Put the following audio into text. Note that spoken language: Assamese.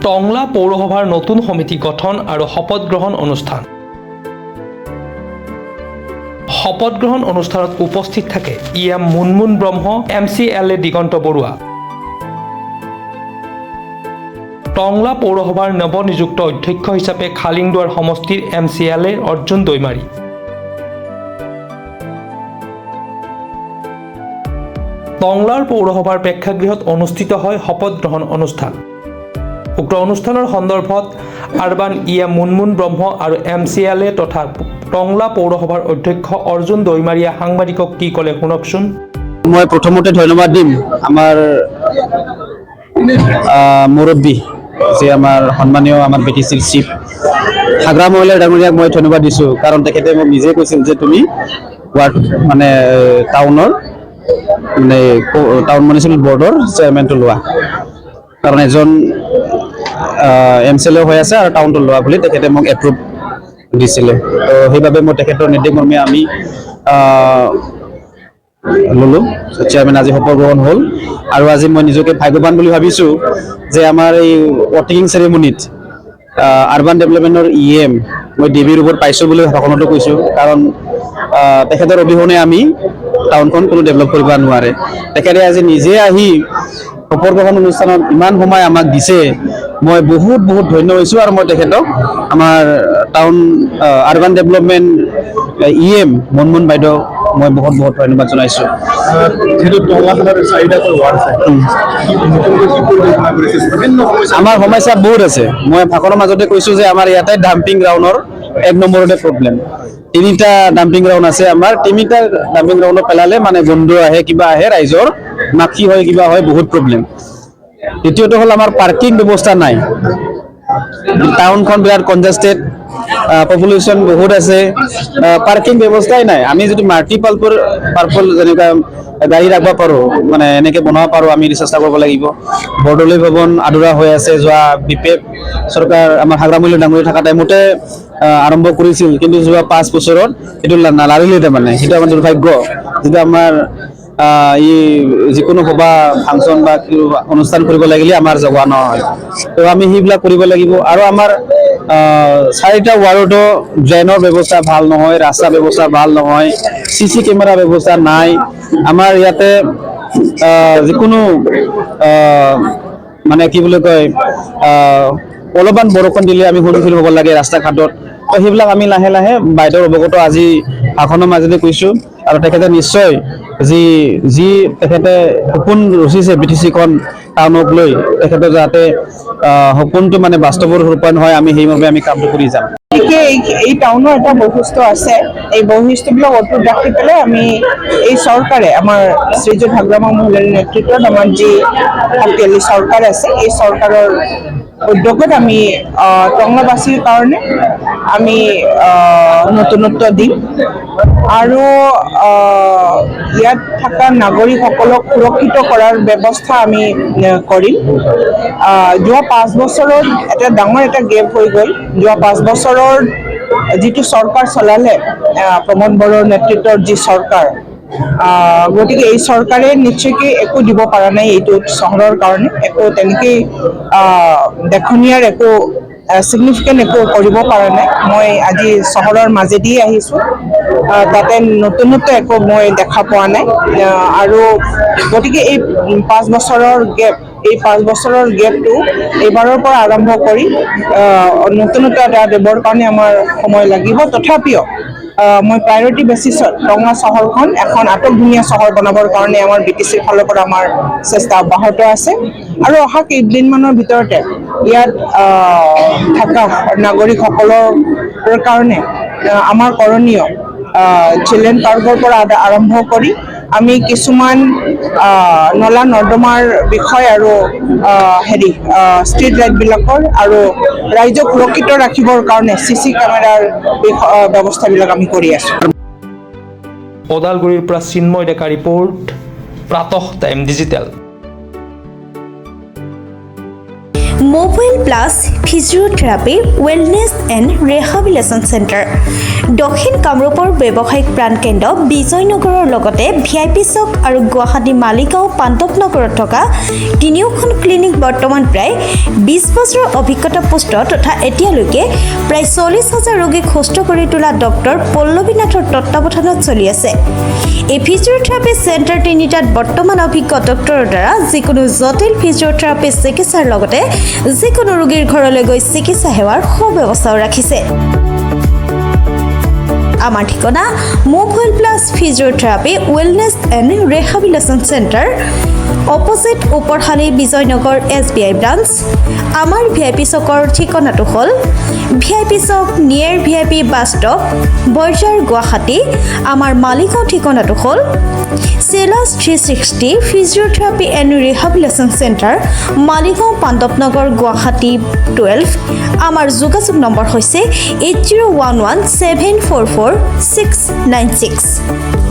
টংলা পৌৰসভাৰ নতুন সমিতি গঠন আৰু শপত গ্ৰহণ অনুষ্ঠান। শপত গ্ৰহণ অনুষ্ঠানত উপস্থিত থাকে EM মুনমুন ব্ৰহ্ম, MCLA দিগন্ত বৰুৱা। টংলা পৌৰসভাৰ নৱনিযুক্ত অধ্যক্ষ হিচাপে খালিংদুৱাৰ সমষ্টিৰ MCLA অৰ্জুন দৈমাৰী। টংলাৰ পৌৰসভাৰ প্ৰেক্ষাগৃহত অনুষ্ঠিত হয় শপত গ্ৰহণ অনুষ্ঠান। উক্ত অনুষ্ঠানৰ সন্দৰ্ভত আৰবান EM মুনমুন ব্ৰহ্ম আৰু MCLA তথা টংলা পৌৰসভাৰ অধ্যক্ষ অৰ্জুন দৈমাৰীয়ে সাংবাদিকক কি ক'লে শুনকচোন। মই প্ৰথমতে ধন্যবাদ দিম আমাৰ মুৰব্বী যে আমাৰ সন্মানীয় আমাৰ BTCৰ চিফ হাগ্ৰা মহিলা ডাঙৰীয়াক মই ধন্যবাদ দিছোঁ, কাৰণ তেখেতে মোক নিজে কৈছিল যে তুমি ৱাৰ্ড মানে টাউনৰ মানে টাউন মিউনিচিপেল বৰ্ডৰ চেয়াৰমেনটো লোৱা, কাৰণ এজন MCLA হৈ আছে আৰু টাউনটো লোৱা বুলি তেখেতে মোক এপ্ৰুভ দিছিলে। তো সেইবাবে মই তেখেতৰ নিৰ্দেশমৰ্মে আমি ল'লোঁ চেয়াৰমেন। আজি শপত গ্ৰহণ হ'ল আৰু আজি মই নিজকে ভাগ্যৱান বুলি ভাবিছোঁ যে আমাৰ এই ওটিং চেৰেমনিত আৰবান ডেভেলপমেণ্টৰ EM মই দেৱীৰ ওপৰত পাইছোঁ বুলি সকলোতে কৈছোঁ, কাৰণ তেখেতৰ অবিহনে আমি টাউনখন কোনো ডেভেলপ কৰিব নোৱাৰে। তেখেতে আজি নিজে আহি শপত গ্ৰহণ অনুষ্ঠানত ইমান সময় আমাক দিছে, মই বহুত ধন্য হৈছোঁ আৰু মই তেখেতক আমাৰ town urban development EM Munmun বাইদেউ মই বহুত ধন্যবাদ জনাইছোঁ। আমাৰ সমস্যা বহুত আছে। মই ভাষণৰ মাজতে কৈছোঁ যে আমাৰ ইয়াতে ডাম্পিং গ্ৰাউণ্ডৰ 1 নম্বৰতে প্ৰব্লেম। 3টা ডাম্পিং গ্ৰাউণ্ড আছে আমাৰ, 3টা ডাম্পিং গ্ৰাউণ্ডত পেলালে মানে গোন্ধ আহে, কিবা আহে, ৰাইজৰ মাখি হয়, কিবা হয়, বহুত প্ৰব্লেম। দ্বিতীয়টো হ'ল আমাৰ পাৰ্কিং ব্যৱস্থা নাই। টাউনখন বিৰাট কনজেষ্টেড, পপুলেশ্যন বহুত আছে, পাৰ্কিং ব্যৱস্থাই নাই। আমি যদি মাল্টিপাৰ্পল যেনেকুৱা গাড়ী ৰাখিব পাৰোঁ, মানে এনেকৈ বনাব পাৰোঁ, আমি চেষ্টা কৰিব লাগিব। বৰদলৈ ভৱন আধৰুৱা হৈ আছে। যোৱা BPF চৰকাৰ আমাৰ হাগ্ৰা মহিলা ডাঙৰীয়া থকা টাইমতে আৰম্ভ কৰিছিল, কিন্তু যোৱা 5 বছৰত সেইটো নালাৰিলে। তাৰমানে সেইটো আমাৰ দুৰ্ভাগ্য। যিটো আমাৰ যিকোনো সভা ফাংচন বা অনুষ্ঠান কৰিব লাগিলে আমাৰ যোৱা নহয়, তো আমি সেইবিলাক কৰিব লাগিব। আৰু আমাৰ 4টা ৱাৰ্ডতো ড্ৰেইনৰ ব্যৱস্থা ভাল নহয়, ৰাস্তা ব্যৱস্থা ভাল নহয়, CC কেমেৰা ব্যৱস্থা নাই। আমাৰ ইয়াতে যিকোনো মানে কি বুলি কয় অলপমান বৰষুণ দিলে আমি সন্মুখীন হ'ব লাগে ৰাস্তা ঘাটত। তো সেইবিলাক আমি লাহে বাইদেউৰ অৱগত আজি ভাষণৰ মাজতে কৈছোঁ, আৰু তেখেতে নিশ্চয় যি তেখেতে সপোন ৰচিছে BTCখন টাউনক লৈ, তেখেতৰ যাতে সপোনটো মানে বাস্তৱৰ ৰূপায়ণ হয়, আমি সেইভাৱে আমি কামটো কৰি যাম। এই টাউনৰ এটা বৈশিষ্ট্য আছে। এই বৈশিষ্ট্যবিলাক অটুট ৰাখি পেলাই আমি এই চৰকাৰে আমাৰ শ্ৰীযুত হাগ্ৰা মহিলাৰ নেতৃত্বত আমাৰ যি শক্তিশালী চৰকাৰ আছে, এই চৰকাৰৰ উদ্যোগত আমি টংলাবাসীৰ কাৰণে আমি নতুনত্ব দিম আৰু ইয়াত থকা নাগৰিকসকলক সুৰক্ষিত কৰাৰ ব্যৱস্থা আমি কৰিম। যোৱা 5 বছৰত এটা ডাঙৰ এটা গেপ হৈ গ'ল। যোৱা 5 বছৰৰ যিটো চৰকাৰ চলালে প্ৰমোদ বড়োৰ নেতৃত্বৰ যি চৰকাৰ, গতিকে এই চৰকাৰে নিশ্চয়কৈ একো দিব পৰা নাই এইটো চহৰৰ কাৰণে। একো তেনেকেই দেখনীয়াৰ একো ছিগনিফিকেণ্ট একো কৰিব পৰা নাই। মই আজি চহৰৰ মাজেদি আহিছোঁ, তাতে নতুনত্ব একো মই দেখা পোৱা নাই। আৰু গতিকে এই 5 বছৰৰ গেপ, এই 5 বছৰৰ গেপটো এইবাৰৰ পৰা আৰম্ভ কৰি নতুনত্ব এটা দিবৰ কাৰণে আমাৰ সময় লাগিব। তথাপিও মই প্ৰায়ৰিটি বেচিছত টংলা চহৰখন এখন আটকধুনীয়া চহৰ বনাবৰ কাৰণে আমাৰ BTCৰ ফালৰ পৰা আমাৰ চেষ্টা অব্যাহত আছে। আৰু অহা কেইদিনমানৰ ভিতৰতে ইয়াত থকা নাগৰিকসকলৰ কাৰণে আমাৰ কৰণীয় চিলড্ৰেন পাৰ্কৰ পৰা আৰম্ভ কৰি আমি কিছুমান নলা নৰ্দমাৰ বিষয় আৰু ষ্ট্ৰীট লাইটবিলাকৰ আৰু ৰাইজক সুৰক্ষিত ৰাখিবৰ কাৰণে CC কেমেৰাৰ ব্যৱস্থাবিলাক আমি কৰি আছোঁ। ওদালগুৰিৰ পৰা চিন্ময় ডেকা ৰিপৰ্ট, প্ৰাতঃ time digital. Mobile plus physiotherapy wellness and rehabilitation centre দক্ষিণ কামৰূপৰ ব্যৱসায়িক প্ৰাণকেন্দ্ৰ বিজয়নগৰৰ লগতে VIP চক আৰু গুৱাহাটী মালিগাঁও পাণ্ডৱনগৰত থকা তিনিওখন ক্লিনিক বৰ্তমান প্ৰায় 20 বছৰৰ অভিজ্ঞতা পুষ্ট তথা এতিয়ালৈকে প্ৰায় 40,000 ৰোগীক সুস্থ কৰি তোলা ডক্টৰ পল্লৱী নাথৰ তত্ত্বাৱধানত চলি আছে। এই ফিজিঅ'থেৰাপি চেণ্টাৰ তিনিটাত বৰ্তমান অভিজ্ঞ ডক্টৰৰ দ্বাৰা যিকোনো জটিল ফিজিঅ'থেৰাপি চিকিৎসাৰ লগতে যিকোনো ৰোগীৰ ঘৰলৈ গৈ চিকিৎসা সেৱাৰ সুব্যৱস্থাও ৰাখিছে। আমাৰ ঠিকনা mobile plus physiotherapy wellness and rehabilitation centre opposite Uparshali Bijoynagar SBI branch. আমাৰ VIP চকৰ ঠিকনাটো হ'ল VIP chowk near VIP bus stop Borjhar Guwahati. আমাৰ মালিগাঁও ঠিকনাটো হ'ল চেলাছ 360 physiotherapy and rehabilitation centre Maligaon Pandavnagar Guwahati 12। আমাৰ যোগাযোগ নম্বৰ হৈছে 8011744696।